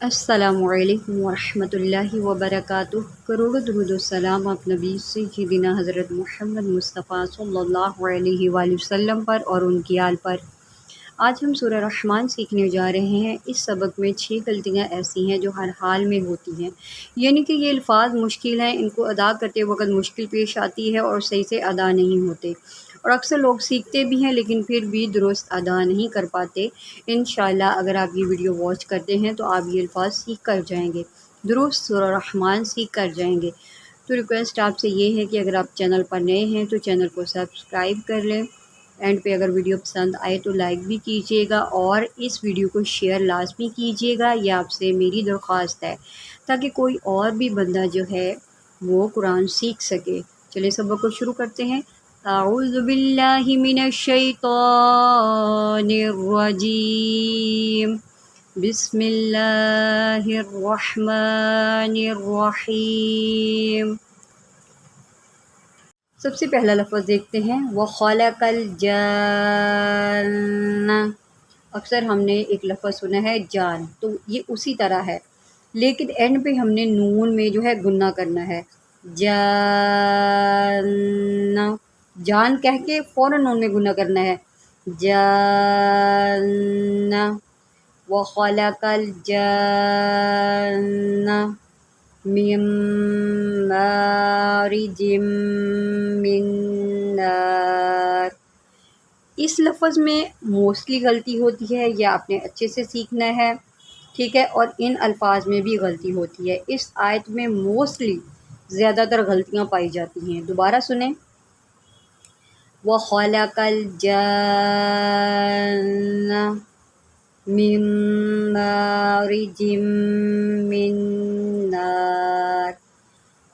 السلام علیکم ورحمۃ اللہ وبرکاتہ۔ کروڑوں درود و سلام آپ نبی سیدنا حضرت محمد مصطفیٰ صلی اللہ علیہ وآلہ وسلم پر اور ان کی آل پر۔ آج ہم سورہ رحمان سیکھنے جا رہے ہیں۔ اس سبق میں 6 غلطیاں ایسی ہیں جو ہر حال میں ہوتی ہیں، یعنی کہ یہ الفاظ مشکل ہیں، ان کو ادا کرتے وقت مشکل پیش آتی ہے اور صحیح سے ادا نہیں ہوتے، اور اکثر لوگ سیکھتے بھی ہیں لیکن پھر بھی درست ادا نہیں کر پاتے۔ انشاءاللہ اگر آپ یہ ویڈیو واچ کرتے ہیں تو آپ یہ الفاظ سیکھ کر جائیں گے، درست سورہ رحمان سیکھ کر جائیں گے۔ تو ریکویسٹ آپ سے یہ ہے کہ اگر آپ چینل پر نئے ہیں تو چینل کو سبسکرائب کر لیں، اینڈ پہ اگر ویڈیو پسند آئے تو لائک بھی کیجیے گا اور اس ویڈیو کو شیئر لازمی کیجیے گا، یہ آپ سے میری درخواست ہے، تاکہ کوئی اور بھی بندہ جو ہے وہ قرآن سیکھ سکے۔ چلیں سبق کو شروع کرتے ہیں۔ اعوذ باللہ من الشیطان الرجیم، بسم اللہ الرحمن الرحیم۔ سب سے پہلا لفظ دیکھتے ہیں، وَخَلَقَ الْجَانَّ۔ اکثر ہم نے ایک لفظ سنا ہے جان، تو یہ اسی طرح ہے، لیکن اینڈ پہ ہم نے نون میں جو ہے گنہ کرنا ہے، جان، جان کہہ کے فوراً نون میں گنہ کرنا ہے، جان، وَخَلَقَ الْجَانَّ من مارج من نار۔ اس لفظ میں موسٹلی غلطی ہوتی ہے، یہ آپ نے اچھے سے سیکھنا ہے، ٹھیک ہے، اور ان الفاظ میں بھی غلطی ہوتی ہے۔ اس آیت میں موسٹلی زیادہ تر غلطیاں پائی جاتی ہیں۔ دوبارہ سنیں، وَخَلَقَ الْجَانَّ من مارج من نار،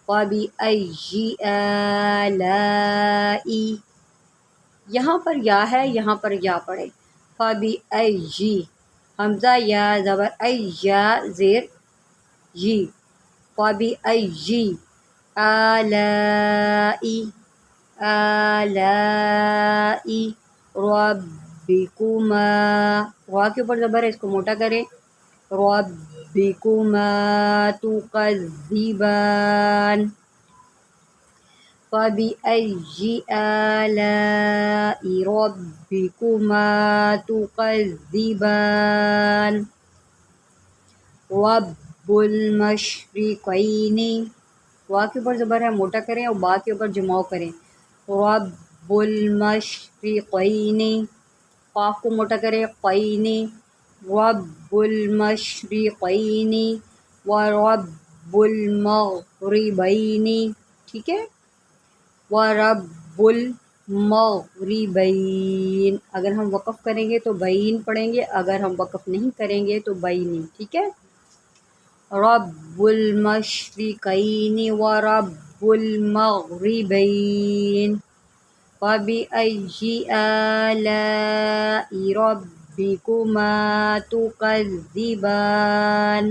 فَبِأَيِّ آلَاءِ، یہاں پر یا ہے، یہاں پر یا پڑھے، فَبِأَيِّ، حمزہ یا زبر ای، یا زیر یی، فَبِأَيِّ آلَاءِ، آلَاءِ رَبِّكُمَا، را کے اوپر زبر ہے، اس کو موٹا کریں، رَبِّكُمَا تُكَذِّبَانِ، فَبِأَيِّ آلَاءِ رَبِّكُمَا تُكَذِّبَانِ، رَبُّ الْمَشْرِقَيْنِ، وا کے اوپر زبر ہے، موٹا کریں اور با کے اوپر جماؤ کریں، رَبُّ الْمَشْرِقَيْنِ، قاف کو موٹا کریں، قَيْنِ، رَبُّ الْمَشْرِقَيْنِ وَرَبُّ الْمَغْرِبَيْنِ، ٹھیک ہے، وَرَبُّ الْمَغْرِبَيْنِ، اگر ہم وقف کریں گے تو بین پڑھیں گے، اگر ہم وقف نہیں کریں گے تو بینی، ٹھیک ہے، رَبُّ الْمَشْرِقَيْنِ وَرَبُّ الْمَغْرِبَيْنِ، فَبِأَيِّ آلَاءِ رَبِّكُمَا تُكَذِّبَانِ۔